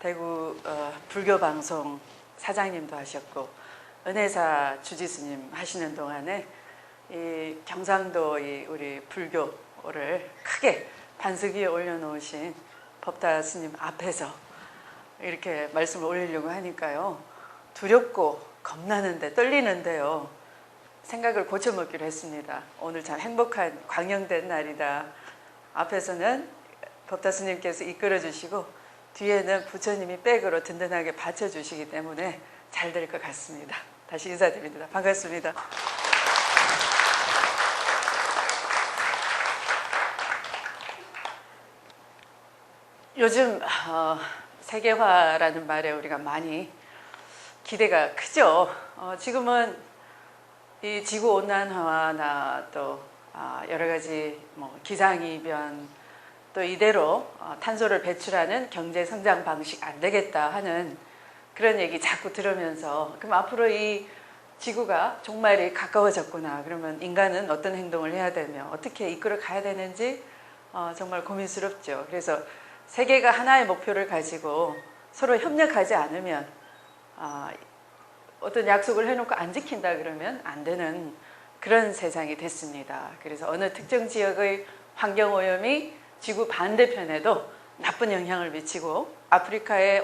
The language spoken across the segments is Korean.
대구 불교방송 사장님도 하셨고 은혜사 주지스님 하시는 동안에 이 경상도 우리 불교를 크게 반석 위에 올려놓으신 법다 스님 앞에서 이렇게 말씀을 올리려고 하니까요, 두렵고 겁나는데 떨리는데요, 생각을 고쳐먹기로 했습니다. 오늘 참 행복한 광영된 날이다. 앞에서는 법다 스님께서 이끌어 주시고 뒤에는 부처님이 백으로 든든하게 받쳐주시기 때문에 잘 될 것 같습니다. 다시 인사드립니다. 반갑습니다. 요즘 세계화라는 말에 우리가 많이 기대가 크죠. 지금은 이 지구온난화나 또 여러 가지 기상이변, 또 이대로 탄소를 배출하는 경제성장 방식 안 되겠다 하는 그런 얘기 자꾸 들으면서, 그럼 앞으로 이 지구가 종말이 가까워졌구나, 그러면 인간은 어떤 행동을 해야 되며 어떻게 이끌어 가야 되는지 정말 고민스럽죠. 그래서 세계가 하나의 목표를 가지고 서로 협력하지 않으면, 어떤 약속을 해놓고 안 지킨다 그러면 안 되는 그런 세상이 됐습니다. 그래서 어느 특정 지역의 환경오염이 지구 반대편에도 나쁜 영향을 미치고, 아프리카의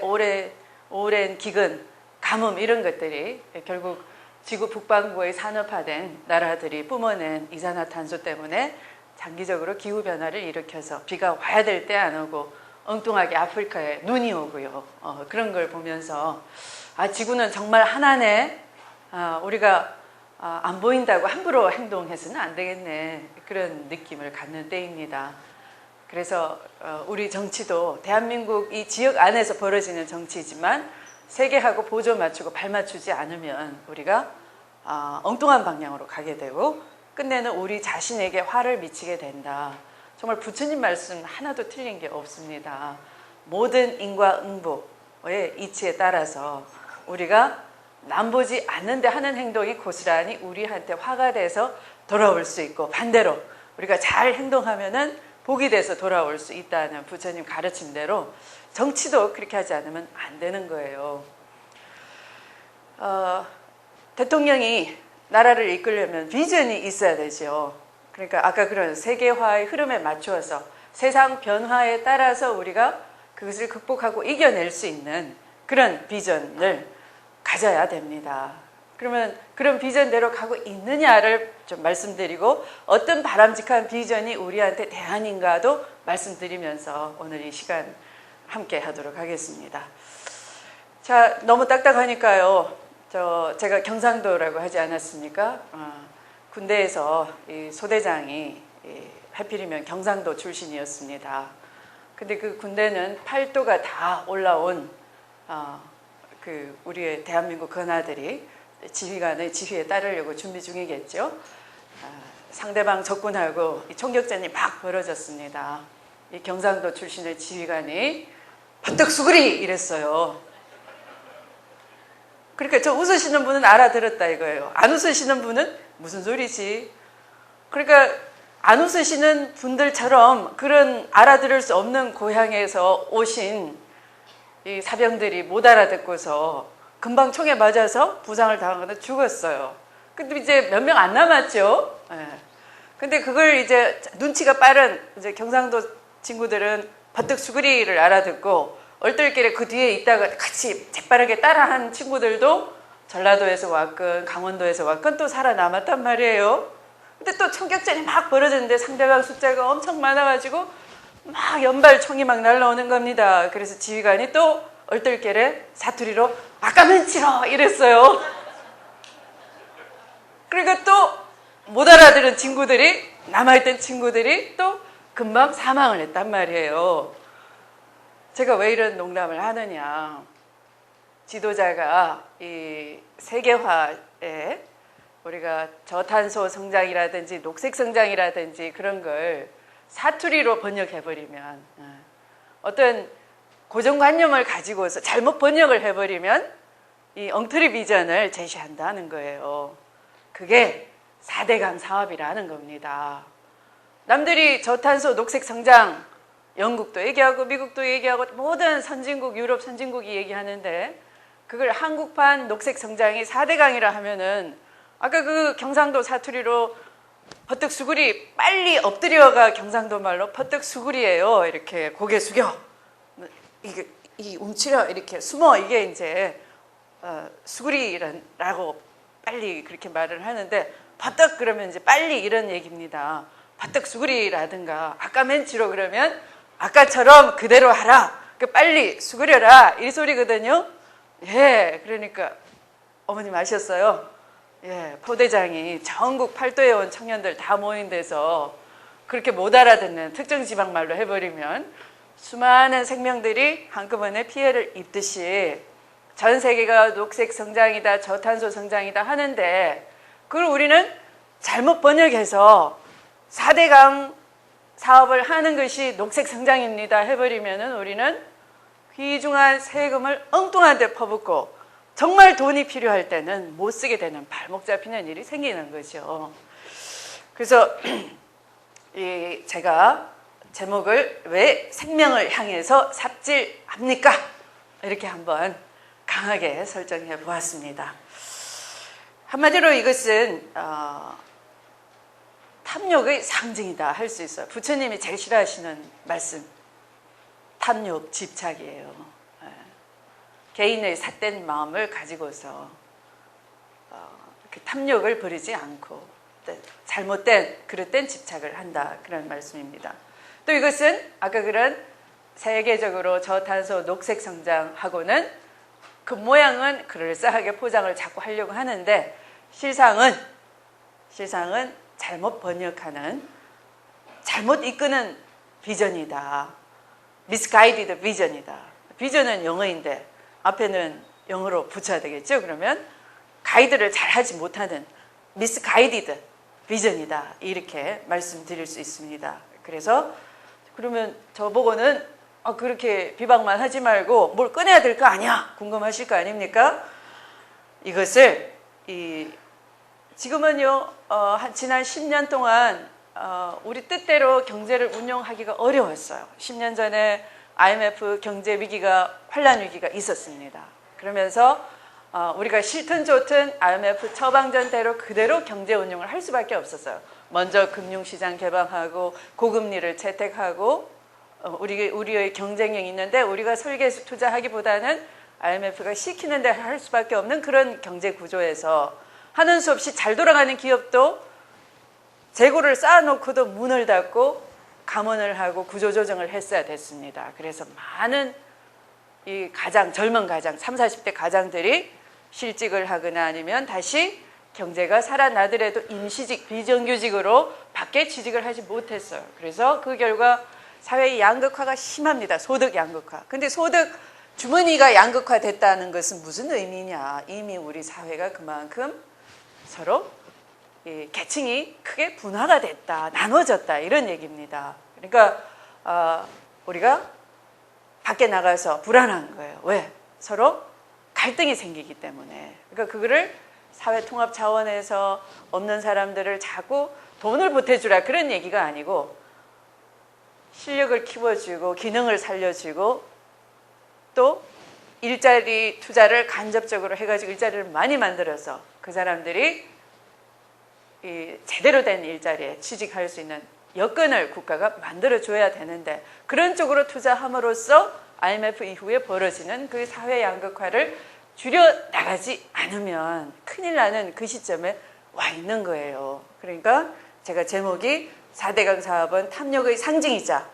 오랜 기근, 가뭄 이런 것들이 결국 지구 북반구의 산업화된 나라들이 뿜어낸 이산화탄소 때문에 장기적으로 기후변화를 일으켜서 비가 와야 될 때 안 오고 엉뚱하게 아프리카에 눈이 오고요. 그런 걸 보면서 지구는 정말 하나네, 우리가 안 보인다고 함부로 행동해서는 안 되겠네, 그런 느낌을 갖는 때입니다. 그래서 우리 정치도 대한민국 이 지역 안에서 벌어지는 정치지만 세계하고 보조 맞추고 발 맞추지 않으면 우리가 엉뚱한 방향으로 가게 되고 끝내는 우리 자신에게 화를 미치게 된다. 정말 부처님 말씀 하나도 틀린 게 없습니다. 모든 인과응보의 이치에 따라서 우리가 남보지 않는데 하는 행동이 고스란히 우리한테 화가 돼서 돌아올 수 있고, 반대로 우리가 잘 행동하면은 복이 돼서 돌아올 수 있다는 부처님 가르침대로 정치도 그렇게 하지 않으면 안 되는 거예요. 대통령이 나라를 이끌려면 비전이 있어야 되죠. 그러니까 아까 그런 세계화의 흐름에 맞추어서 세상 변화에 따라서 우리가 그것을 극복하고 이겨낼 수 있는 그런 비전을 가져야 됩니다. 그러면 그런 비전대로 가고 있느냐를 좀 말씀드리고, 어떤 바람직한 비전이 우리한테 대안인가도 말씀드리면서 오늘 이 시간 함께 하도록 하겠습니다. 자, 너무 딱딱하니까요, 제가 경상도라고 하지 않았습니까? 군대에서 이 소대장이 하필이면 경상도 출신이었습니다. 근데 그 군대는 팔도가 다 올라온 우리의 대한민국 건하들이 지휘관의 지휘에 따르려고 준비 중이겠죠. 상대방 적군하고 총격전이 막 벌어졌습니다. 이 경상도 출신의 지휘관이 번뜩 수그리 이랬어요. 그러니까 저 웃으시는 분은 알아들었다 이거예요. 안 웃으시는 분은 무슨 소리지? 그러니까 안 웃으시는 분들처럼 그런 알아들을 수 없는 고향에서 오신 이 사병들이 못 알아듣고서 금방 총에 맞아서 부상을 당하거나 죽었어요. 근데 이제 몇 명 안 남았죠. 근데 그걸 이제 눈치가 빠른 이제 경상도 친구들은 버뜩 수그리를 알아듣고 얼떨결에 그 뒤에 있다가 같이 재빠르게 따라한 친구들도 전라도에서 왔건 강원도에서 왔건 또 살아남았단 말이에요. 근데 또 총격전이 막 벌어졌는데 상대방 숫자가 엄청 많아가지고 막 연발 총이 막 날라오는 겁니다. 그래서 지휘관이 또 얼떨결에 사투리로 아까면 치러 이랬어요. 그러니까 또 못 알아들은 친구들이, 남아있던 친구들이 또 금방 사망을 했단 말이에요. 제가 왜 이런 농담을 하느냐, 지도자가 이 세계화에 우리가 저탄소 성장이라든지 녹색 성장이라든지 그런 걸 사투리로 번역해버리면, 어떤 고정관념을 가지고서 잘못 번역을 해버리면 이 엉터리 비전을 제시한다는 거예요. 그게 4대강 사업이라는 겁니다. 남들이 저탄소 녹색 성장 영국도 얘기하고 미국도 얘기하고 모든 선진국, 유럽 선진국이 얘기하는데 그걸 한국판 녹색 성장이 4대강이라 하면은 아까 그 경상도 사투리로 버뜩 수구리 빨리 엎드려가 경상도 말로 버뜩 수구리예요. 이렇게 고개 숙여. 이게 이 움츠려 이렇게 숨어 이게 이제 수구리라고 빨리 그렇게 말을 하는데 버뜩 그러면 이제 빨리 이런 얘기입니다. 버뜩 수구리라든가 아까 멘치로 그러면 아까처럼 그대로 하라. 빨리 수그려라 이 소리거든요. 예, 그러니까 어머님 아셨어요? 예, 포대장이 전국 팔도에 온 청년들 다 모인 데서 그렇게 못 알아듣는 특정 지방 말로 해버리면 수많은 생명들이 한꺼번에 피해를 입듯이 전 세계가 녹색 성장이다, 저탄소 성장이다 하는데 그걸 우리는 잘못 번역해서 4대강 사업을 하는 것이 녹색 성장입니다 해버리면은 우리는 귀중한 세금을 엉뚱한 데 퍼붓고 정말 돈이 필요할 때는 못 쓰게 되는 발목 잡히는 일이 생기는 거죠. 그래서 제가 제목을 왜 생명을 향해서 삽질합니까? 이렇게 한번 강하게 설정해 보았습니다. 한마디로 이것은 탐욕의 상징이다 할 수 있어요. 부처님이 제일 싫어하시는 말씀, 탐욕, 집착이에요. 개인의 삿된 마음을 가지고서 그 탐욕을 버리지 않고 잘못된 그릇된 집착을 한다 그런 말씀입니다. 또 이것은 아까 그런 세계적으로 저탄소 녹색 성장하고는 그 모양은 그럴싸하게 포장을 자꾸 하려고 하는데 실상은 잘못 번역하는 잘못 이끄는 비전이다. misguided 비전이다. 비전은 영어인데 앞에는 영어로 붙여야 되겠죠. 그러면 가이드를 잘 하지 못하는 misguided 비전이다. 이렇게 말씀드릴 수 있습니다. 그래서 그러면 저보고는 그렇게 비방만 하지 말고 뭘 꺼내야 될 거 아니야? 궁금하실 거 아닙니까? 이것을 지금은요 지난 10년 동안 우리 뜻대로 경제를 운용하기가 어려웠어요. 10년 전에 IMF 경제 위기가 환란 위기가 있었습니다. 그러면서 우리가 싫든 좋든 IMF 처방전대로 그대로 경제 운용을 할 수밖에 없었어요. 먼저 금융시장 개방하고 고금리를 채택하고 우리의 경쟁력이 있는데 우리가 설계해서 투자하기보다는 IMF가 시키는 데 할 수밖에 없는 그런 경제 구조에서 하는 수 없이 잘 돌아가는 기업도 재고를 쌓아놓고도 문을 닫고 감원을 하고 구조조정을 했어야 됐습니다. 그래서 많은 이 젊은 가장, 30, 40대 가장들이 실직을 하거나 아니면 다시 경제가 살아나더라도 임시직, 비정규직으로 밖에 취직을 하지 못했어요. 그래서 그 결과 사회의 양극화가 심합니다. 소득 양극화. 근데 소득 주머니가 양극화됐다는 것은 무슨 의미냐. 이미 우리 사회가 그만큼 서로 계층이 크게 분화가 됐다. 나눠졌다. 이런 얘기입니다. 그러니까 우리가 밖에 나가서 불안한 거예요. 왜? 서로 갈등이 생기기 때문에. 그러니까 그거를 사회 통합 차원에서 없는 사람들을 자꾸 돈을 보태주라 그런 얘기가 아니고 실력을 키워주고 기능을 살려주고 또 일자리 투자를 간접적으로 해가지고 일자리를 많이 만들어서 그 사람들이 제대로 된 일자리에 취직할 수 있는 여건을 국가가 만들어줘야 되는데 그런 쪽으로 투자함으로써 IMF 이후에 벌어지는 그 사회 양극화를 줄여나가지 않으면 큰일 나는 그 시점에 와 있는 거예요. 그러니까 제가 제목이 4대강 사업은 탐욕의 상징이자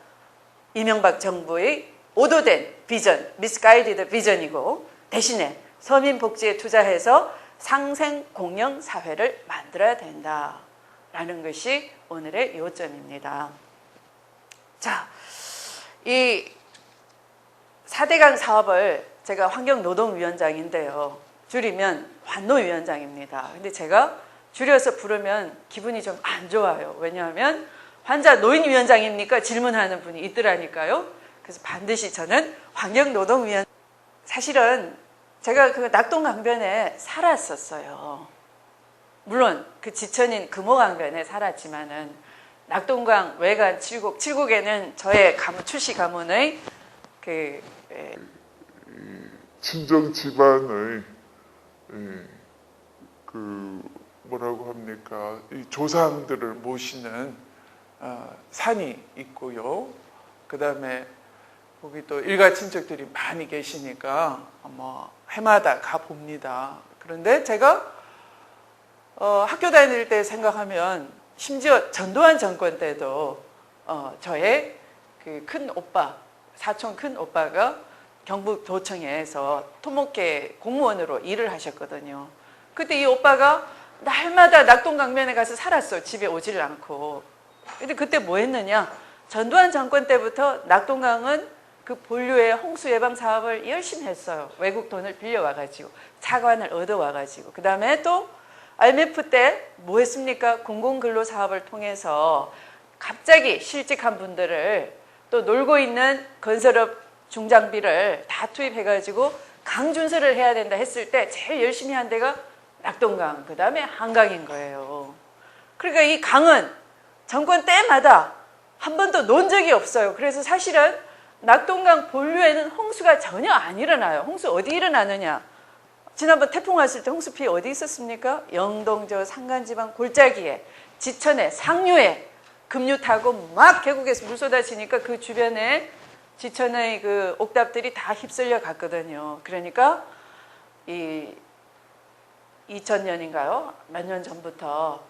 이명박 정부의 오도된 비전, misguided 비전이고 대신에 서민 복지에 투자해서 상생 공영 사회를 만들어야 된다라는 것이 오늘의 요점입니다. 자, 이 4대강 사업을 제가 환경노동위원장인데요. 줄이면 환노위원장입니다. 근데 제가 줄여서 부르면 기분이 좀 안 좋아요. 왜냐하면 환자 노인위원장입니까? 질문하는 분이 있더라니까요. 그래서 반드시 저는 환경노동위원 사실은 제가 그 낙동강변에 살았었어요. 물론 그 지천인 금호강변에 살았지만은 낙동강 외관 칠곡에는 저의 출시 가문의 친정 집안의 뭐라고 합니까? 이 조상들을 모시는 산이 있고요. 그 다음에 거기 또 일가 친척들이 많이 계시니까 뭐 해마다 가 봅니다. 그런데 제가 학교 다닐 때 생각하면 심지어 전두환 정권 때도 저의 그 큰 오빠, 사촌 큰 오빠가 경북도청에서 토목계 공무원으로 일을 하셨거든요. 그때 이 오빠가 날마다 낙동강변에 가서 살았어. 집에 오질 않고. 근데 그때 뭐 했느냐? 전두환 정권 때부터 낙동강은 그 본류의 홍수 예방 사업을 열심히 했어요. 외국 돈을 빌려와가지고 차관을 얻어와가지고 그 다음에 또 IMF 때 뭐 했습니까? 공공근로 사업을 통해서 갑자기 실직한 분들을 또 놀고 있는 건설업 중장비를 다 투입해가지고 강준설을 해야 된다 했을 때 제일 열심히 한 데가 낙동강, 그 다음에 한강인 거예요. 그러니까 이 강은 정권 때마다 한 번도 논 적이 없어요. 그래서 사실은 낙동강 본류에는 홍수가 전혀 안 일어나요. 홍수 어디 일어나느냐? 지난번 태풍 왔을 때 홍수 피해 어디 있었습니까? 영동 저 산간지방 골짜기에, 지천에, 상류에 급류 타고 막 계곡에서 물 쏟아지니까 그 주변에 지천의 그 옥답들이 다 휩쓸려 갔거든요. 그러니까 이 2000년인가요? 몇 년 전부터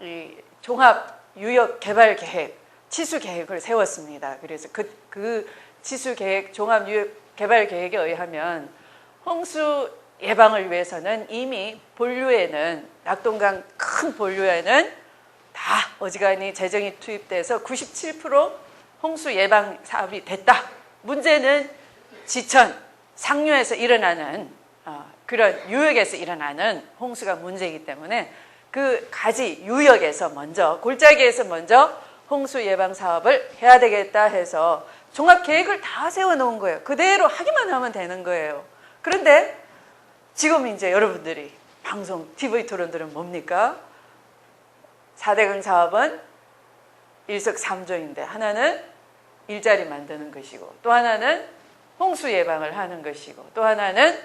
이 종합 유역 개발 계획, 치수 계획을 세웠습니다. 그래서 그 치수 계획, 종합 유역 개발 계획에 의하면 홍수 예방을 위해서는 이미 본류에는 낙동강 큰 본류에는 다 어지간히 재정이 투입돼서 97% 홍수 예방 사업이 됐다. 문제는 지천, 상류에서 일어나는 그런 유역에서 일어나는 홍수가 문제이기 때문에 그 가지 유역에서 먼저 골짜기에서 먼저 홍수 예방 사업을 해야 되겠다 해서 종합 계획을 다 세워놓은 거예요. 그대로 하기만 하면 되는 거예요. 그런데 지금 이제 여러분들이 방송 TV 토론들은 뭡니까? 4대강 사업은 일석삼조인데 하나는 일자리 만드는 것이고 또 하나는 홍수 예방을 하는 것이고 또 하나는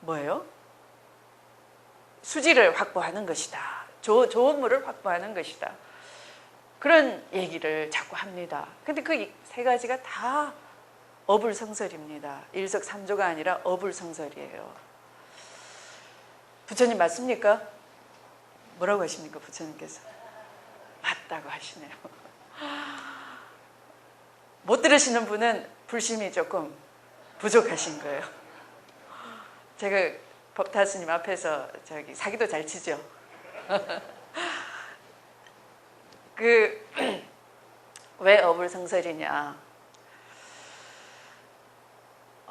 뭐예요? 수지를 확보하는 것이다. 좋은 물을 확보하는 것이다. 그런 얘기를 자꾸 합니다. 근데 그 세 가지가 다 어불성설입니다. 일석삼조가 아니라 어불성설이에요. 부처님 맞습니까? 뭐라고 하십니까? 부처님께서 맞다고 하시네요. 못 들으시는 분은 불심이 조금 부족하신 거예요. 제가 법타스님 앞에서 사기도 잘 치죠. 왜 어불성설이냐?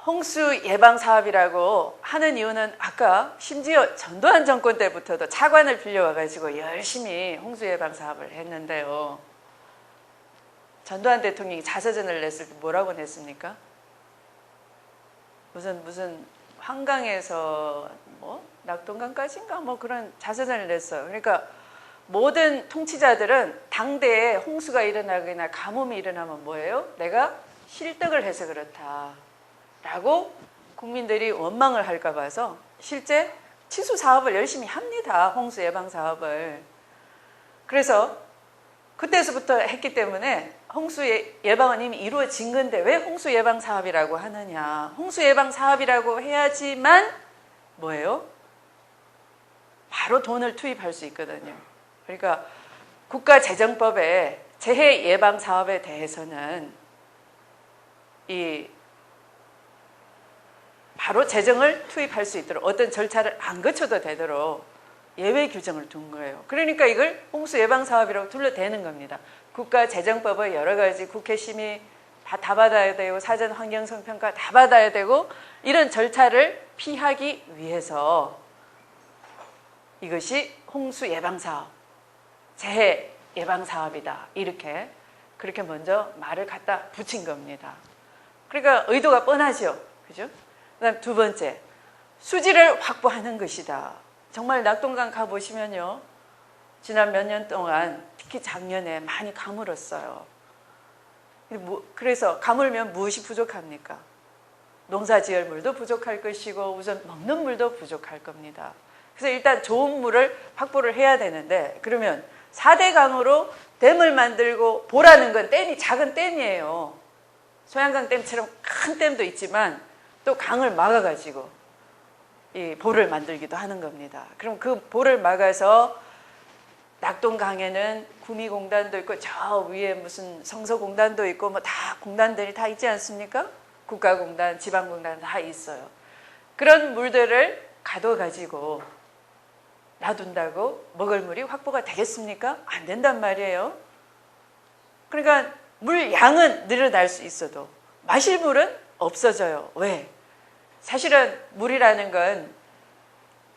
홍수 예방 사업이라고 하는 이유는 아까 심지어 전두환 정권 때부터도 차관을 빌려와가지고 열심히 홍수 예방 사업을 했는데요. 전두환 대통령이 자서전을 냈을 때 뭐라고 냈습니까? 무슨 한강에서 뭐 낙동강까지인가 뭐 그런 자서전을 냈어요. 그러니까 모든 통치자들은 당대에 홍수가 일어나거나 가뭄이 일어나면 뭐예요? 내가 실덕을 해서 그렇다라고 국민들이 원망을 할까 봐서 실제 치수 사업을 열심히 합니다. 홍수 예방 사업을. 그래서 그때서부터 했기 때문에 홍수 예방은 이미 이루어진 건데 왜 홍수 예방 사업이라고 하느냐? 홍수 예방 사업이라고 해야지만 뭐예요? 바로 돈을 투입할 수 있거든요. 그러니까 국가재정법에 재해 예방 사업에 대해서는 바로 재정을 투입할 수 있도록 어떤 절차를 안 거쳐도 되도록 예외 규정을 둔 거예요. 그러니까 이걸 홍수 예방 사업이라고 둘러대는 겁니다. 국가재정법의 여러 가지 국회 심의 다 받아야 되고 사전 환경성 평가 다 받아야 되고 이런 절차를 피하기 위해서 이것이 홍수 예방 사업, 재해 예방 사업이다. 그렇게 먼저 말을 갖다 붙인 겁니다. 그러니까 의도가 뻔하죠. 그죠? 그다음 두 번째, 수지를 확보하는 것이다. 정말 낙동강 가보시면요. 지난 몇 년 동안 특히 작년에 많이 가물었어요. 그래서 가물면 무엇이 부족합니까? 농사지을 물도 부족할 것이고 우선 먹는 물도 부족할 겁니다. 그래서 일단 좋은 물을 확보를 해야 되는데, 그러면 4대 강으로 댐을 만들고, 보라는 건 댐이 작은 댐이에요. 소양강 댐처럼 큰 댐도 있지만 또 강을 막아가지고 이 보를 만들기도 하는 겁니다. 그럼 그 보를 막아서 낙동강에는 구미공단도 있고 저 위에 무슨 성서공단도 있고 뭐 다 공단들이 다 있지 않습니까? 국가공단, 지방공단 다 있어요. 그런 물들을 가둬가지고 놔둔다고 먹을 물이 확보가 되겠습니까? 안 된단 말이에요. 그러니까 물 양은 늘어날 수 있어도 마실 물은 없어져요. 왜? 사실은 물이라는 건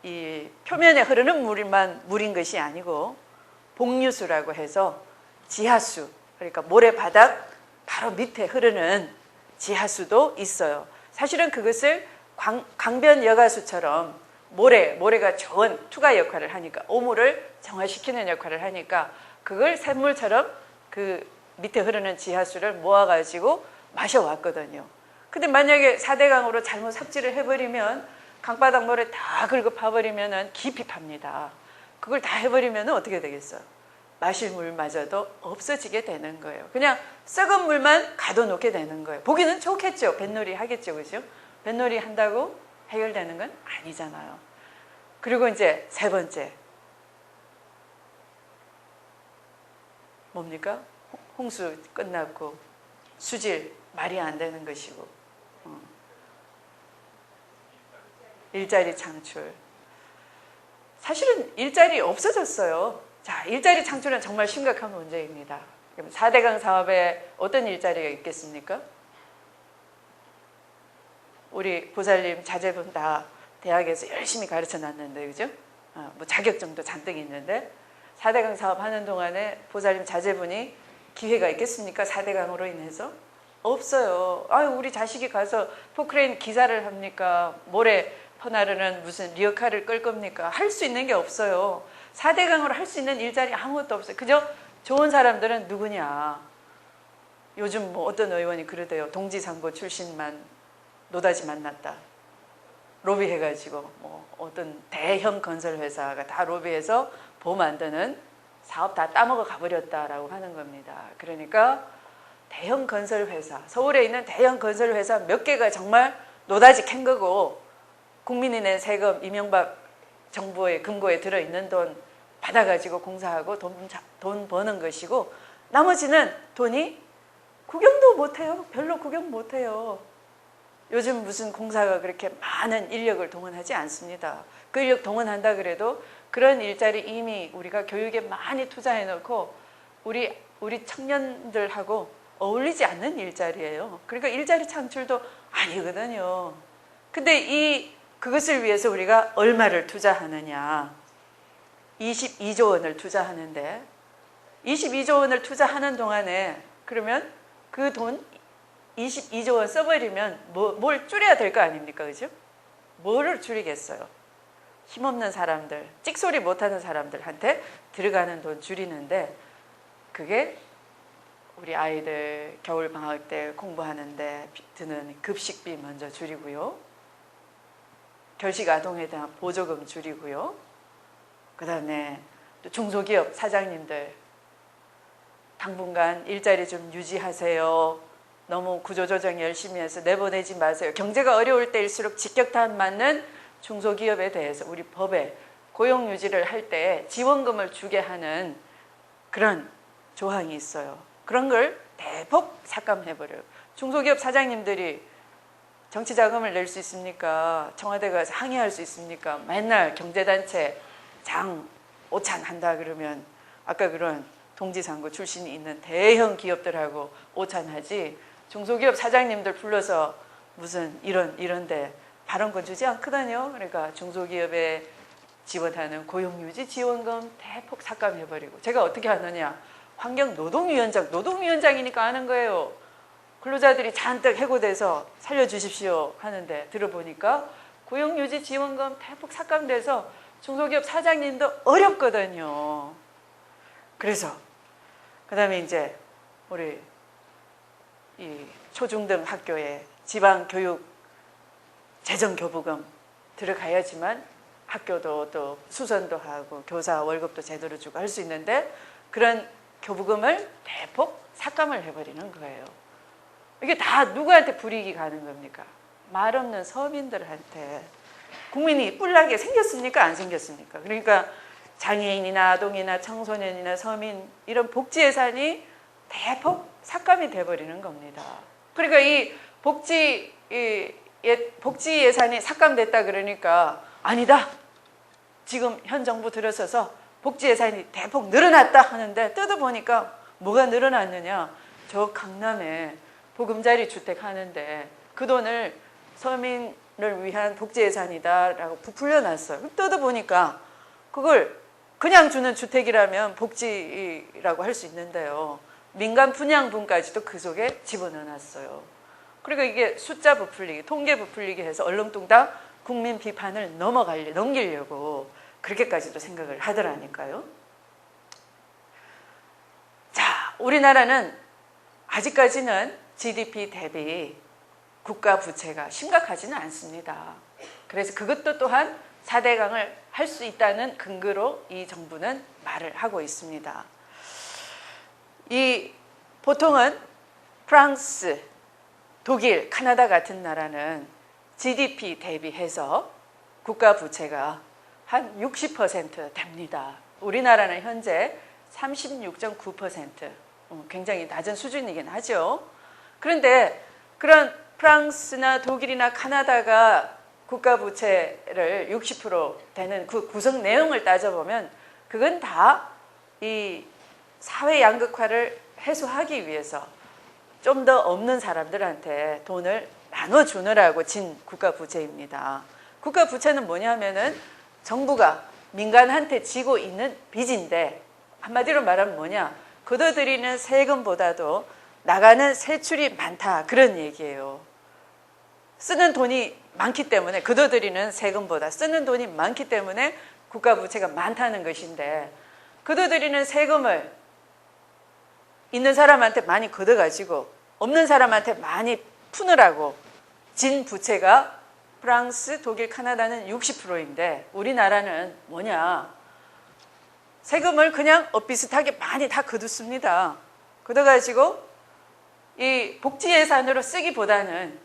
이 표면에 흐르는 물만 물인 것이 아니고 복류수라고 해서 지하수, 그러니까 모래바닥 바로 밑에 흐르는 지하수도 있어요. 사실은 그것을 강변 여가수처럼 모래가 좋은 투과 역할을 하니까, 오물을 정화시키는 역할을 하니까 그걸 샘물처럼 그 밑에 흐르는 지하수를 모아가지고 마셔왔거든요. 근데 만약에 4대 강으로 잘못 삽질을 해버리면, 강바닥 모래 다 긁어 파버리면 깊이 팝니다. 그걸 다 해버리면 어떻게 되겠어요? 마실 물마저도 없어지게 되는 거예요. 그냥 썩은 물만 가둬놓게 되는 거예요. 보기는 좋겠죠. 뱃놀이 하겠죠. 그죠? 뱃놀이 한다고 해결되는 건 아니잖아요. 그리고 이제 세 번째. 뭡니까? 홍수 끝났고 수질 말이 안 되는 것이고, 일자리 창출. 사실은 일자리 없어졌어요. 자, 일자리 창출은 정말 심각한 문제입니다. 그럼 4대강 사업에 어떤 일자리가 있겠습니까? 우리 보살님 자제분 다 대학에서 열심히 가르쳐 놨는데, 그죠? 뭐 자격증도 잔뜩 있는데 4대강 사업 하는 동안에 보살님 자제분이 기회가 있겠습니까? 4대강으로 인해서? 없어요. 아유, 우리 자식이 가서 포크레인 기사를 합니까? 모래 퍼나르는 무슨 리어카를 끌 겁니까? 할 수 있는 게 없어요. 4대강으로 할 수 있는 일자리 아무것도 없어요. 그죠? 좋은 사람들은 누구냐? 요즘 뭐 어떤 의원이 그러대요. 동지상고 출신만 노다지 만났다. 로비해가지고 뭐 어떤 대형 건설회사가 다 로비해서 보 만드는 사업 다 따먹어 가버렸다라고 하는 겁니다. 그러니까 대형 건설회사, 서울에 있는 대형 건설회사 몇 개가 정말 노다지 캔 거고, 국민이 낸 세금, 이명박 정부의 금고에 들어있는 돈 받아가지고 공사하고 돈 버는 것이고, 나머지는 돈이 구경도 못해요. 별로 구경 못해요. 요즘 무슨 공사가 그렇게 많은 인력을 동원하지 않습니다. 그 인력 동원한다 그래도 그런 일자리 이미 우리가 교육에 많이 투자해 놓고 우리 청년들하고 어울리지 않는 일자리예요. 그러니까 일자리 창출도 아니거든요. 근데 그것을 위해서 우리가 얼마를 투자하느냐. 22조 원을 투자하는데 22조 원을 투자하는 동안에 그러면 그 돈 22조 원 써버리면 뭘 줄여야 될 거 아닙니까? 그죠? 뭐를 줄이겠어요? 힘없는 사람들, 찍소리 못하는 사람들한테 들어가는 돈 줄이는데, 그게 우리 아이들 겨울방학 때 공부하는데 드는 급식비 먼저 줄이고요. 결식 아동에 대한 보조금 줄이고요. 그 다음에 또 중소기업 사장님들 당분간 일자리 좀 유지하세요. 너무 구조조정 열심히 해서 내보내지 마세요. 경제가 어려울 때일수록 직격탄 맞는 중소기업에 대해서 우리 법에 고용 유지를 할 때 지원금을 주게 하는 그런 조항이 있어요. 그런 걸 대폭 삭감해버려요. 중소기업 사장님들이 정치자금을 낼 수 있습니까? 청와대 가서 항의할 수 있습니까? 맨날 경제단체 장 오찬한다 그러면 아까 그런 동지상고 출신이 있는 대형 기업들하고 오찬하지, 중소기업 사장님들 불러서 무슨 이런데 발언권 주지 않거든요. 그러니까 중소기업에 지원하는 고용유지 지원금 대폭 삭감해버리고, 제가 어떻게 하느냐, 노동위원장이니까 하는 거예요. 근로자들이 잔뜩 해고돼서 살려주십시오 하는데 들어보니까 고용유지 지원금 대폭 삭감돼서 중소기업 사장님도 어렵거든요. 그래서 그다음에 이제 우리 이 초중등 학교에 지방 교육 재정 교부금 들어가야지만 학교도 또 수선도 하고 교사 월급도 제대로 주고 할 수 있는데 그런 교부금을 대폭 삭감을 해버리는 거예요. 이게 다 누구한테 불이익이 가는 겁니까? 말 없는 서민들한테. 국민이 뿔나게 생겼습니까? 안 생겼습니까? 그러니까 장애인이나 아동이나 청소년이나 서민 이런 복지 예산이 대폭 삭감이 돼버리는 겁니다. 그러니까 이 복지 예산이 삭감됐다 그러니까 아니다. 지금 현 정부 들어서서 복지 예산이 대폭 늘어났다 하는데 뜯어보니까 뭐가 늘어났느냐. 저 강남에 보금자리 주택 하는데 그 돈을 서민을 위한 복지 예산이다라고 부풀려 놨어요. 뜯어보니까 그걸 그냥 주는 주택이라면 복지라고 할 수 있는데요. 민간 분양분까지도 그 속에 집어넣어 놨어요. 그러니까 이게 숫자 부풀리기, 통계 부풀리기 해서 얼렁뚱땅 국민 비판을 넘기려고 그렇게까지도 생각을 하더라니까요. 자, 우리나라는 아직까지는 GDP 대비 국가 부채가 심각하지는 않습니다. 그래서 그것도 또한 4대강을 할 수 있다는 근거로 이 정부는 말을 하고 있습니다. 보통은 프랑스, 독일, 카나다 같은 나라는 GDP 대비해서 국가 부채가 한 60% 됩니다. 우리나라는 현재 36.9%, 굉장히 낮은 수준이긴 하죠. 그런데 그런 프랑스나 독일이나 카나다가 국가 부채를 60% 되는 그 구성 내용을 따져보면 그건 다 이 사회 양극화를 해소하기 위해서 좀 더 없는 사람들한테 돈을 나눠주느라고 진 국가 부채입니다. 국가 부채는 뭐냐면은 정부가 민간한테 지고 있는 빚인데 한마디로 말하면 뭐냐? 걷어들이는 세금보다도 나가는 세출이 많다 그런 얘기예요. 쓰는 돈이 많기 때문에 걷어들이는 세금보다 쓰는 돈이 많기 때문에 국가 부채가 많다는 것인데 걷어들이는 세금을 있는 사람한테 많이 걷어가지고 없는 사람한테 많이 푸느라고 진 부채가 프랑스, 독일, 카나다는 60%인데 우리나라는 뭐냐? 세금을 그냥 비슷하게 많이 다 걷었습니다. 걷어가지고 이 복지 예산으로 쓰기보다는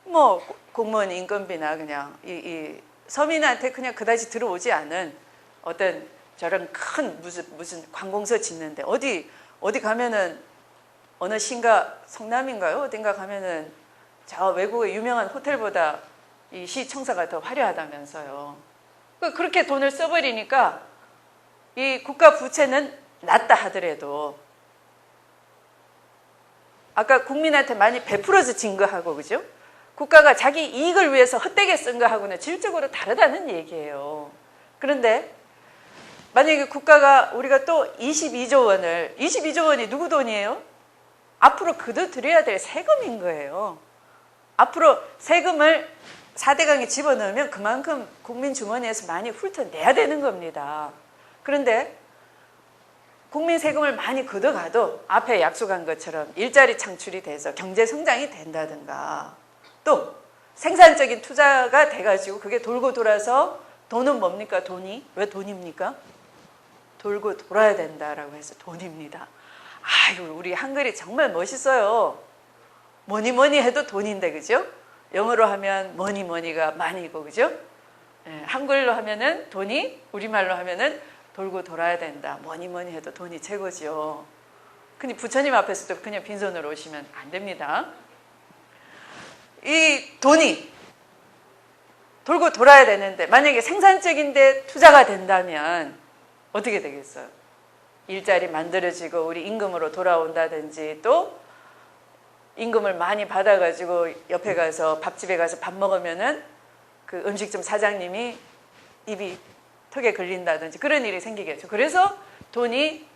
뭐 공무원 인건비나 그냥 이 서민한테 그냥 그다지 들어오지 않은 어떤 저런 큰 무슨 관공서 짓는데 어디 가면은 어느 시인가 성남인가요? 어딘가 가면은 저 외국의 유명한 호텔보다 이 시청사가 더 화려하다면서요. 그렇게 돈을 써버리니까 이 국가 부채는 낮다 하더라도 아까 국민한테 많이 베풀어서 진 거하고 그죠? 국가가 자기 이익을 위해서 헛되게 쓴 거하고는 질적으로 다르다는 얘기예요. 그런데 만약에 국가가 우리가 또 22조 원이 누구 돈이에요? 앞으로 걷어들여야 될 세금인 거예요. 앞으로 세금을 4대강에 집어넣으면 그만큼 국민 주머니에서 많이 훑어내야 되는 겁니다. 그런데 국민 세금을 많이 걷어가도 앞에 약속한 것처럼 일자리 창출이 돼서 경제 성장이 된다든가 또 생산적인 투자가 돼가지고 그게 돌고 돌아서 돈은 뭡니까? 돈이? 왜 돈입니까? 돌고 돌아야 된다라고 해서 돈입니다. 아유, 우리 한글이 정말 멋있어요. 뭐니 해도 돈인데, 그죠? 영어로 하면 뭐니가 많이고, 그죠? 예, 한글로 하면은 돈이, 우리말로 하면은 돌고 돌아야 된다. 뭐니 해도 돈이 최고죠. 근데 부처님 앞에서도 그냥 빈손으로 오시면 안 됩니다. 이 돈이 돌고 돌아야 되는데 만약에 생산적인데 투자가 된다면 어떻게 되겠어요? 일자리 만들어지고 우리 임금으로 돌아온다든지 또 임금을 많이 받아가지고 옆에 가서 밥집에 가서 밥 먹으면은 그 음식점 사장님이 입이 턱에 걸린다든지 그런 일이 생기겠죠. 그래서 돈이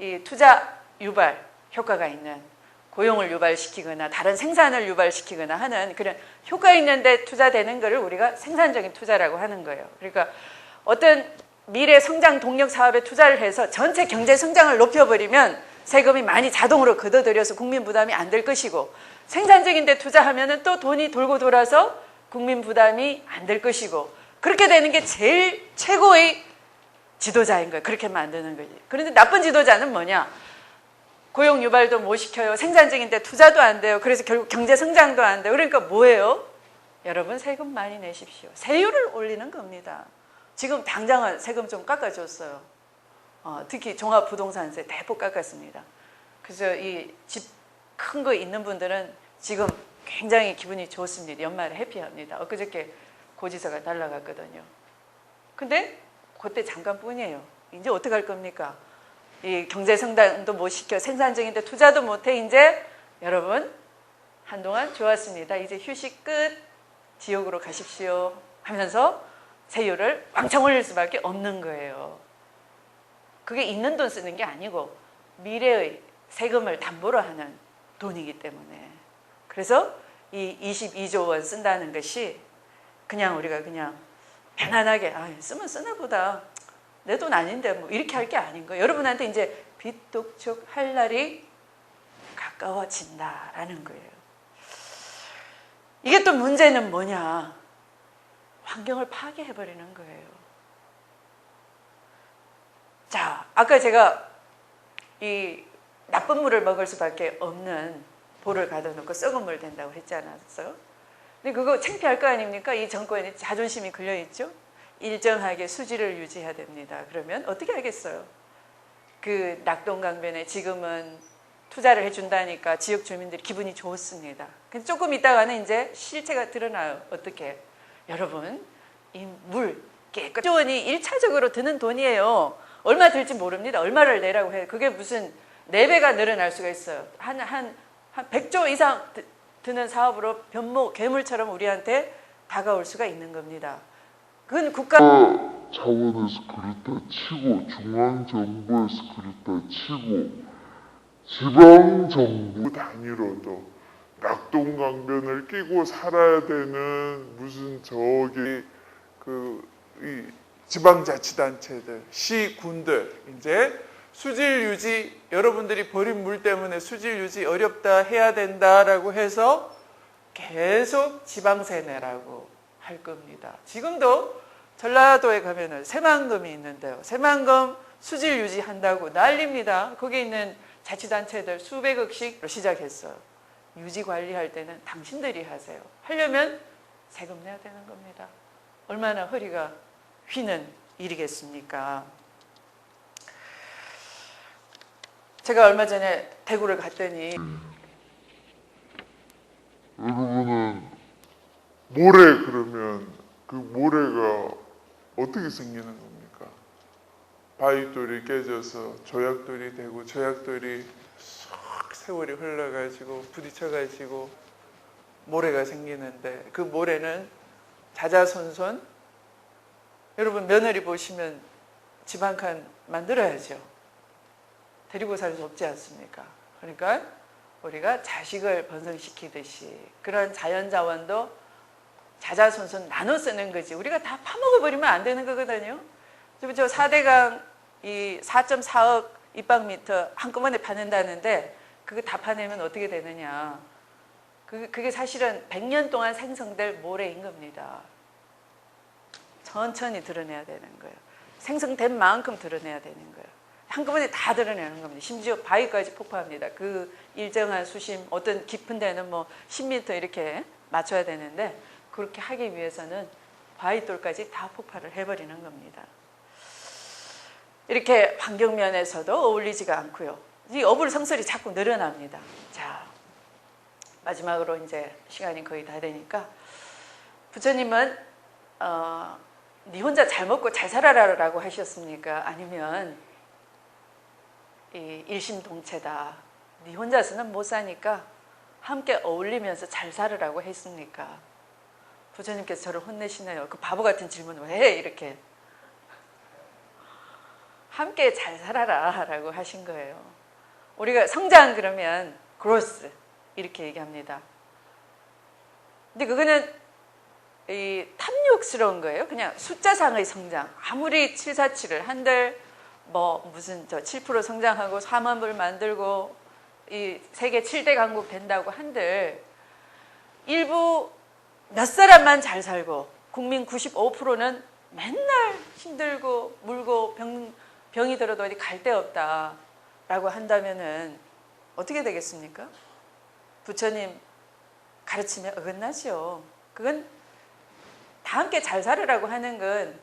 이 투자 유발 효과가 있는 고용을 유발시키거나 다른 생산을 유발시키거나 하는 그런 효과 있는데 투자되는 것을 우리가 생산적인 투자라고 하는 거예요. 그러니까 어떤 미래 성장 동력 사업에 투자를 해서 전체 경제 성장을 높여버리면 세금이 많이 자동으로 걷어들여서 국민 부담이 안 될 것이고, 생산적인 데 투자하면은 또 돈이 돌고 돌아서 국민 부담이 안 될 것이고, 그렇게 되는 게 제일 최고의 지도자인 거예요. 그렇게 만드는 거지. 그런데 나쁜 지도자는 뭐냐? 고용 유발도 못 시켜요. 생산적인 데 투자도 안 돼요. 그래서 결국 경제 성장도 안 돼요. 그러니까 뭐예요? 여러분, 세금 많이 내십시오. 세율을 올리는 겁니다. 지금 당장은 세금 좀 깎아줬어요. 특히 종합부동산세 대폭 깎았습니다. 그래서 이 집 큰 거 있는 분들은 지금 굉장히 기분이 좋습니다. 연말에 해피합니다. 엊그저께 고지서가 날라갔거든요. 근데 그때 잠깐뿐이에요. 이제 어떻게 할 겁니까? 이 경제 성장도 못 시켜, 생산적인데 투자도 못해. 이제 여러분, 한동안 좋았습니다. 이제 휴식 끝, 지옥으로 가십시오 하면서 세율을 왕창 올릴 수밖에 없는 거예요. 그게 있는 돈 쓰는 게 아니고 미래의 세금을 담보로 하는 돈이기 때문에. 그래서 이 22조 원 쓴다는 것이 그냥 우리가 그냥 편안하게 쓰면 쓰나 보다, 내 돈 아닌데 뭐 이렇게 할 게 아닌 거예요. 여러분한테 이제 빚독촉 할 날이 가까워진다라는 거예요. 이게 또 문제는 뭐냐? 환경을 파괴해버리는 거예요. 자, 아까 제가 이 나쁜 물을 먹을 수밖에 없는 볼을 가둬놓고 썩은 물 된다고 했지 않았어요? 근데 그거 창피할 거 아닙니까? 이 정권에 자존심이 걸려있죠? 일정하게 수지를 유지해야 됩니다. 그러면 어떻게 하겠어요? 그 낙동강변에 지금은 투자를 해준다니까 지역 주민들이 기분이 좋습니다. 근데 조금 있다가는 이제 실체가 드러나요. 어떻게? 여러분, 이 물 깨끗 원이 1차적으로 드는 돈이에요. 얼마 들지 모릅니다. 얼마를 내라고 해요. 그게 무슨 4배가 늘어날 수가 있어요. 한 100조 이상 드는 사업으로 변모, 괴물처럼 우리한테 다가올 수가 있는 겁니다. 그건 국가 차원에서 그렇다 치고, 중앙정부에서 그렇다 치고, 지방정부 단위로도 낙동강변을 끼고 살아야 되는 무슨 저기 이 지방자치단체들, 시군들 이제 수질 유지, 여러분들이 버린 물 때문에 수질 유지 어렵다, 해야 된다라고 해서 계속 지방세 내라고 할 겁니다. 지금도 전라도에 가면은 새만금이 있는데요. 새만금 수질 유지한다고 난립니다. 거기 있는 자치단체들 수백억씩 시작했어요. 유지 관리할 때는 당신들이 하세요. 하려면 세금 내야 되는 겁니다. 얼마나 허리가 휘는 일이겠습니까? 제가 얼마 전에 대구를 갔더니 여러분은 모래, 그러면 그 모래가 어떻게 생기는 겁니까? 바위돌이 깨져서 조약돌이 되고, 조약돌이 싹 세월이 흘러가지고 부딪혀가지고 모래가 생기는데, 그 모래는 자자손손, 여러분 며느리 보시면 집 한 칸 만들어야죠. 데리고 살 수 없지 않습니까? 그러니까 우리가 자식을 번성시키듯이 그런 자연자원도 자자손손 나눠 쓰는 거지. 우리가 다 파먹어버리면 안 되는 거거든요. 저 4대강 이 4.4억 입방미터 한꺼번에 파낸다는데 그거 다 파내면 어떻게 되느냐. 그게 사실은 100년 동안 생성될 모래인 겁니다. 천천히 드러내야 되는 거예요. 생성된 만큼 드러내야 되는 거예요. 한꺼번에 다 드러내는 겁니다. 심지어 바위까지 폭파합니다. 그 일정한 수심, 어떤 깊은 데는 뭐 10m 이렇게 맞춰야 되는데 그렇게 하기 위해서는 바위돌까지 다 폭발을 해버리는 겁니다. 이렇게 환경면에서도 어울리지가 않고요. 이 어불성설이 자꾸 늘어납니다. 자, 마지막으로 이제 시간이 거의 다 되니까 부처님은 네 혼자 잘 먹고 잘 살아라라고 하셨습니까? 아니면 이 일심동체다, 네 혼자서는 못 사니까 함께 어울리면서 잘 살으라고 했습니까? 부처님께서 저를 혼내시네요. 그 바보 같은 질문 왜 해? 이렇게. 함께 잘 살아라 라고 하신 거예요. 우리가 성장 그러면 growth 이렇게 얘기합니다. 근데 그거는 이 탐욕스러운 거예요. 그냥 숫자상의 성장. 아무리 747을 한들 뭐 무슨 저 7% 성장하고 산업을 만들고 이 세계 7대 강국 된다고 한들 일부 몇 사람만 잘 살고 국민 95%는 맨날 힘들고 물고 병이 들어도 어디 갈 데 없다라고 한다면은 어떻게 되겠습니까? 부처님 가르침에 어긋나죠. 그건 다 함께 잘 살으라고 하는 건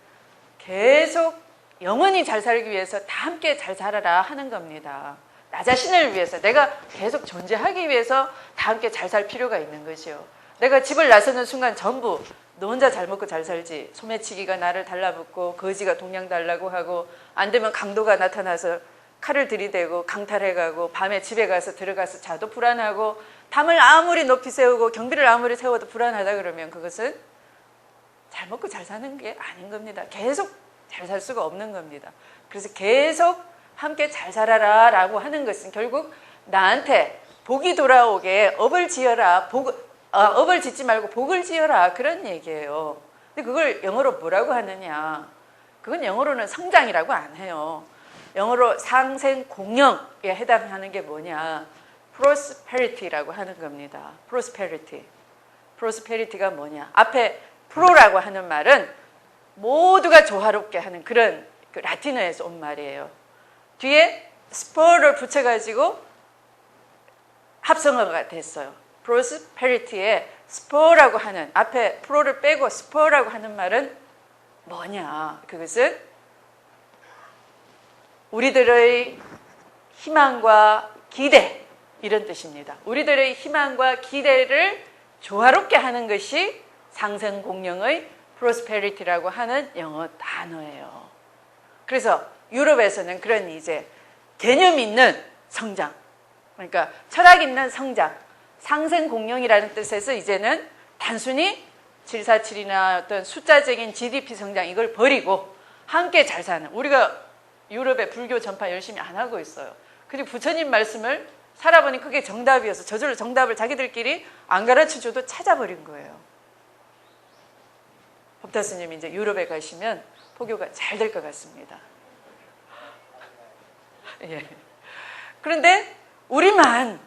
계속 영원히 잘 살기 위해서 다 함께 잘 살아라 하는 겁니다. 나 자신을 위해서, 내가 계속 존재하기 위해서 다 함께 잘 살 필요가 있는 거죠. 내가 집을 나서는 순간 전부 너 혼자 잘 먹고 잘 살지, 소매치기가 나를 달라붙고 거지가 동양 달라고 하고 안 되면 강도가 나타나서 칼을 들이대고 강탈해가고 밤에 집에 가서 들어가서 자도 불안하고 담을 아무리 높이 세우고 경비를 아무리 세워도 불안하다 그러면 그것은 잘 먹고 잘 사는 게 아닌 겁니다. 계속 잘 살 수가 없는 겁니다. 그래서 계속 함께 잘 살아라 라고 하는 것은 결국 나한테 복이 돌아오게 업을 지어라, 업을 짓지 말고 복을 지어라, 그런 얘기예요. 근데 그걸 영어로 뭐라고 하느냐, 그건 영어로는 성장이라고 안 해요. 영어로 상생공영에 해당하는 게 뭐냐, prosperity라고 하는 겁니다. prosperity가 뭐냐, 앞에 프로라고 하는 말은 모두가 조화롭게 하는 그런 그 라틴어에서 온 말이에요. 뒤에 스포를 붙여가지고 합성어가 됐어요. prosperity에 스포라고 하는, 앞에 프로를 빼고 스포라고 하는 말은 뭐냐, 그것은 우리들의 희망과 기대, 이런 뜻입니다. 우리들의 희망과 기대를 조화롭게 하는 것이 상생공영의 prosperity라고 하는 영어 단어예요. 그래서 유럽에서는 그런 이제 개념 있는 성장, 그러니까 철학 있는 성장, 상생공영이라는 뜻에서 이제는 단순히 747이나 어떤 숫자적인 GDP 성장 이걸 버리고 함께 잘 사는, 우리가 유럽의 불교 전파 열심히 안 하고 있어요. 그리고 부처님 말씀을 살아보니 그게 정답이어서 저절로 정답을 자기들끼리 안 가르쳐줘도 찾아버린 거예요. 법타 스님이 이제 유럽에 가시면 포교가 잘 될 것 같습니다. 예. 그런데 우리만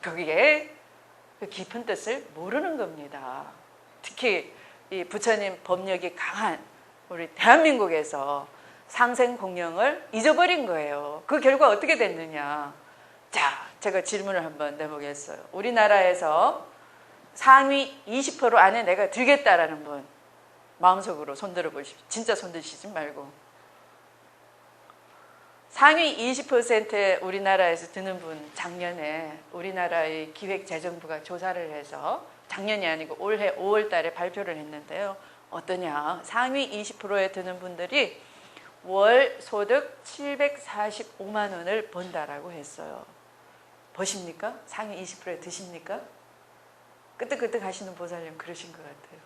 거기에 그 깊은 뜻을 모르는 겁니다. 특히 이 부처님 법력이 강한 우리 대한민국에서 상생공영을 잊어버린 거예요. 그 결과 어떻게 됐느냐. 자, 제가 질문을 한번 내보겠어요. 우리나라에서 상위 20% 안에 내가 들겠다라는 분 마음속으로 손들어 보십시오. 진짜 손드시지 말고. 상위 20%에 우리나라에서 드는 분, 작년에 우리나라의 기획재정부가 조사를 해서, 작년이 아니고 올해 5월 달에 발표를 했는데요. 어떠냐. 상위 20%에 드는 분들이 월 소득 745만 원을 번다라고 했어요. 보십니까? 상위 20%에 드십니까? 끄떡끄떡 하시는 보살님 그러신 것 같아요.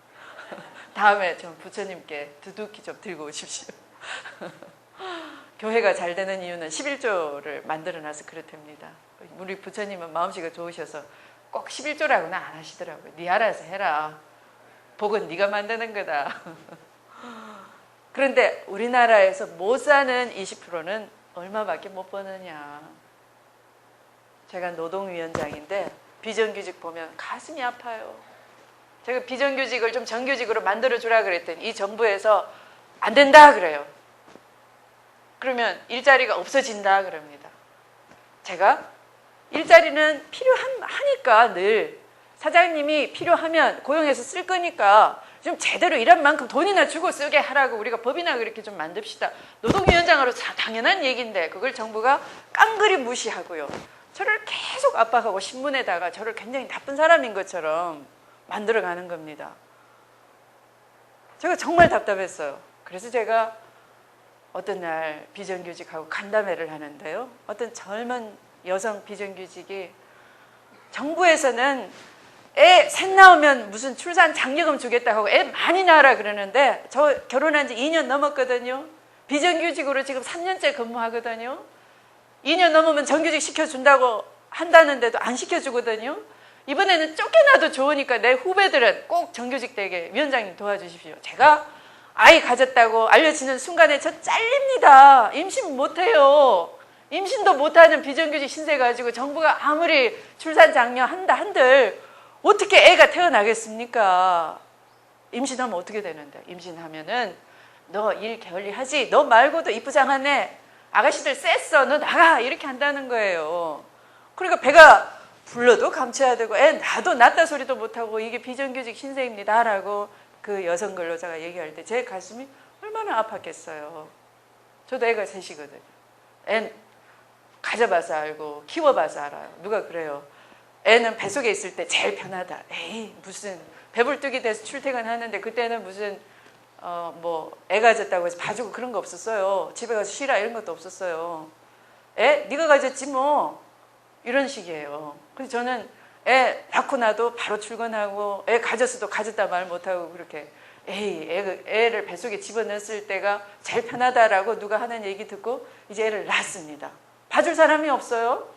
다음에 좀 부처님께 두둑히 좀 들고 오십시오. 교회가 잘 되는 이유는 11조를 만들어놔서 그렇답니다. 우리 부처님은 마음씨가 좋으셔서 꼭 11조라고는 안 하시더라고요. 네 알아서 해라. 복은 네가 만드는 거다. 그런데 우리나라에서 못 사는 20%는 얼마밖에 못 버느냐. 제가 노동위원장인데 비정규직 보면 가슴이 아파요. 제가 비정규직을 좀 정규직으로 만들어주라 그랬더니 이 정부에서 안 된다 그래요. 그러면 일자리가 없어진다 그럽니다. 제가 일자리는 필요하니까 늘 사장님이 필요하면 고용해서 쓸 거니까 좀 제대로 일한 만큼 돈이나 주고 쓰게 하라고 우리가 법이나 그렇게 좀 만듭시다. 노동위원장으로 당연한 얘기인데 그걸 정부가 깡그리 무시하고요. 저를 계속 압박하고 신문에다가 저를 굉장히 나쁜 사람인 것처럼 만들어가는 겁니다. 제가 정말 답답했어요. 그래서 제가 어떤 날 비정규직하고 간담회를 하는데요. 어떤 젊은 여성 비정규직이 정부에서는 애 셋 나오면 무슨 출산 장려금 주겠다고 하고 애 많이 낳으라 그러는데 저 결혼한 지 2년 넘었거든요. 비정규직으로 지금 3년째 근무하거든요. 2년 넘으면 정규직 시켜준다고 한다는데도 안 시켜주거든요. 이번에는 쫓겨나도 좋으니까 내 후배들은 꼭 정규직 되게 위원장님 도와주십시오. 제가 아이 가졌다고 알려지는 순간에 저 잘립니다. 임신 못해요. 임신도 못하는 비정규직 신세 가지고 정부가 아무리 출산 장려 한다 한들 어떻게 애가 태어나겠습니까? 임신하면 어떻게 되는데? 임신하면은 너 일 게을리하지? 너 말고도 이쁘장하네. 아가씨들 쎄써. 너 나가. 이렇게 한다는 거예요. 그러니까 배가 불러도 감춰야 되고 애 나도 낳다 소리도 못하고 이게 비정규직 신세입니다 라고 그 여성 근로자가 얘기할 때 제 가슴이 얼마나 아팠겠어요. 저도 애가 셋이거든요. 애 가져봐서 알고 키워봐서 알아요. 누가 그래요. 애는 뱃속에 있을 때 제일 편하다. 에이 무슨 배불뚝이 돼서 출퇴근하는데 그때는 무슨 뭐 애 가졌다고 해서 봐주고 그런 거 없었어요. 집에 가서 쉬라 이런 것도 없었어요. 애? 네가 가졌지 뭐. 이런 식이에요. 그래서 저는 애 낳고 나도 바로 출근하고 애 가졌어도 가졌다 말 못하고 그렇게 에이 애를 뱃속에 집어넣었을 때가 제일 편하다라고 누가 하는 얘기 듣고 이제 애를 낳았습니다. 봐줄 사람이 없어요.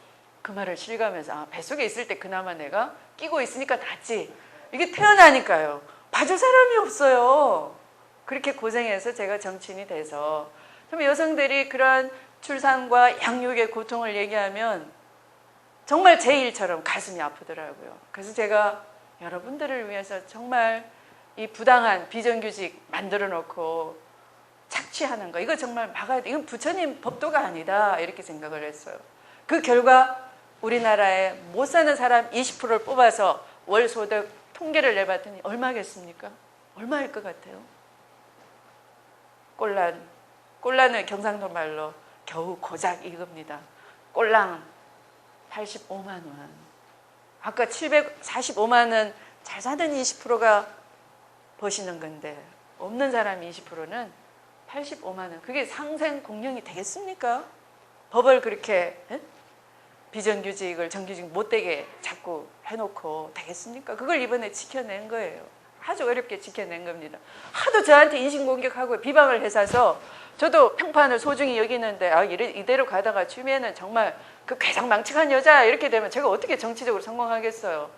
그 말을 실감해서 아, 뱃속에 있을 때 그나마 내가 끼고 있으니까 낫지. 이게 태어나니까요. 봐줄 사람이 없어요. 그렇게 고생해서 제가 정치인이 돼서 그럼 여성들이 그런 출산과 양육의 고통을 얘기하면 정말 제 일처럼 가슴이 아프더라고요. 그래서 제가 여러분들을 위해서 정말 이 부당한 비정규직 만들어 놓고 착취하는 거 이거 정말 막아야 돼. 이건 부처님 법도가 아니다 이렇게 생각을 했어요. 그 결과 우리나라에 못 사는 사람 20%를 뽑아서 월 소득 통계를 내봤더니 얼마겠습니까? 얼마일 것 같아요? 꼴란은 경상도 말로 겨우 고작 이겁니다. 꼴랑 85만 원. 아까 745만 원 잘 사는 20%가 버시는 건데 없는 사람 20%는 85만 원. 그게 상생 공령이 되겠습니까? 법을 그렇게 비정규직을 정규직 못되게 자꾸 해놓고 되겠습니까? 그걸 이번에 지켜낸 거예요. 아주 어렵게 지켜낸 겁니다. 하도 저한테 인신공격하고 비방을 해서서 저도 평판을 소중히 여기는데 아, 이대로 가다가 추미애는 정말 그 괴상망측한 여자 이렇게 되면 제가 어떻게 정치적으로 성공하겠어요.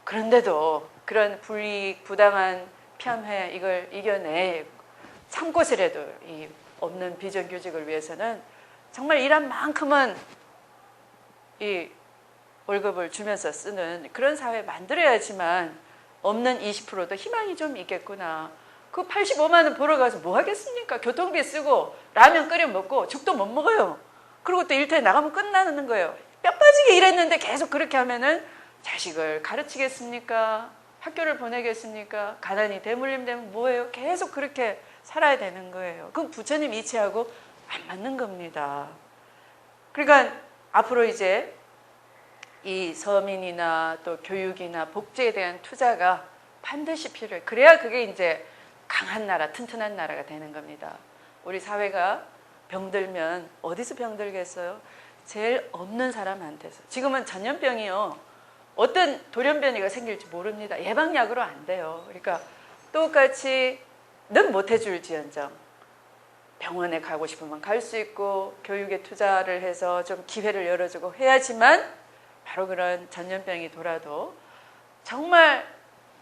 그런데도 그런 불이익, 부당한 폄훼 이걸 이겨내 참고서라도 이 없는 비정규직을 위해서는 정말 일한 만큼은 이 월급을 주면서 쓰는 그런 사회 만들어야지만 없는 20%도 희망이 좀 있겠구나. 그 85만 원 벌어가서 뭐 하겠습니까? 교통비 쓰고 라면 끓여 먹고 죽도 못 먹어요. 그리고 또 일터에 나가면 끝나는 거예요. 뼈 빠지게 일했는데 계속 그렇게 하면은 자식을 가르치겠습니까? 학교를 보내겠습니까? 가난이 대물림되면 뭐예요? 계속 그렇게 살아야 되는 거예요. 그럼 부처님 이치하고 안 맞는 겁니다. 그러니까 앞으로 이제 이 서민이나 또 교육이나 복지에 대한 투자가 반드시 필요해요. 그래야 그게 이제 강한 나라, 튼튼한 나라가 되는 겁니다. 우리 사회가 병들면 어디서 병들겠어요? 제일 없는 사람한테서. 지금은 전염병이요. 어떤 돌연변이가 생길지 모릅니다. 예방약으로 안 돼요. 그러니까 똑같이 넌 못해줄지언정 병원에 가고 싶으면 갈 수 있고 교육에 투자를 해서 좀 기회를 열어주고 해야지만 바로 그런 전염병이 돌아도 정말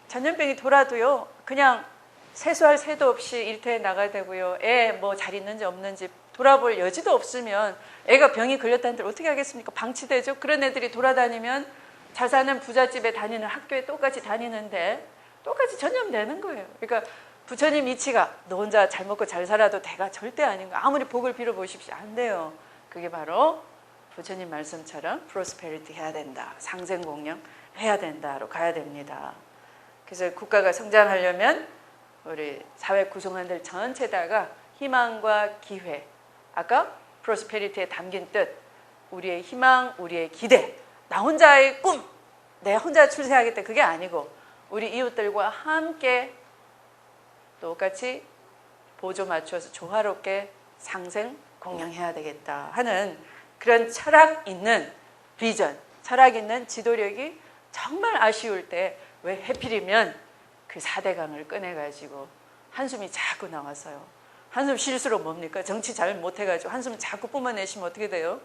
전염병이 돌아도요. 그냥 세수할 새도 없이 일터에 나가야 되고요. 애 뭐 잘 있는지 없는지 돌아볼 여지도 없으면 애가 병이 걸렸다는데 어떻게 하겠습니까? 방치되죠. 그런 애들이 돌아다니면 잘 사는 부잣집에 다니는 학교에 똑같이 다니는데 똑같이 전염되는 거예요. 그러니까 부처님 이치가 너 혼자 잘 먹고 잘 살아도 돼가 절대 아닌 거예요. 아무리 복을 빌어보십시오. 안 돼요. 그게 바로 부처님 말씀처럼 프로스페리티 해야 된다. 상생공령 해야 된다로 가야 됩니다. 그래서 국가가 성장하려면 우리 사회 구성원들 전체다가 희망과 기회, 아까 프로스페리티에 담긴 뜻, 우리의 희망, 우리의 기대, 나 혼자의 꿈, 내 혼자 출세하겠다 그게 아니고 우리 이웃들과 함께 똑같이 보조 맞추어서 조화롭게 상생 공양해야 되겠다 하는 그런 철학 있는 비전, 철학 있는 지도력이 정말 아쉬울 때 왜 해필이면 그 4대강을 꺼내가지고 한숨이 자꾸 나왔어요. 한숨 쉴수록 뭡니까? 정치 잘 못해가지고 한숨 자꾸 뿜어내시면 어떻게 돼요?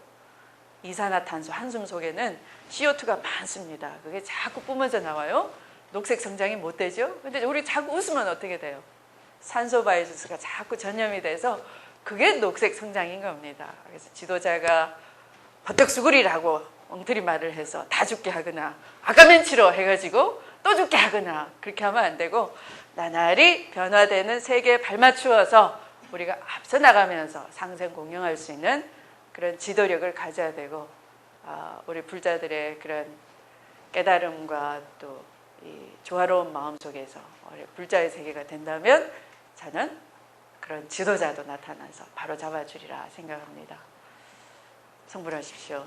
이산화탄소 한숨 속에는 CO2가 많습니다. 그게 자꾸 뿜어져 나와요. 녹색 성장이 못 되죠? 근데 우리 자꾸 웃으면 어떻게 돼요? 산소 바이오주스가 자꾸 전염이 돼서 그게 녹색 성장인 겁니다. 그래서 지도자가 버떡 수구리라고 엉터리 말을 해서 다 죽게 하거나 아까맨치로 해가지고 또 죽게 하거나 그렇게 하면 안 되고 나날이 변화되는 세계에 발맞추어서 우리가 앞서 나가면서 상생 공영할 수 있는 그런 지도력을 가져야 되고 우리 불자들의 그런 깨달음과 또 이 조화로운 마음 속에서 우리 불자의 세계가 된다면 저는 그런 지도자도 나타나서 바로 잡아주리라 생각합니다. 성불하십시오.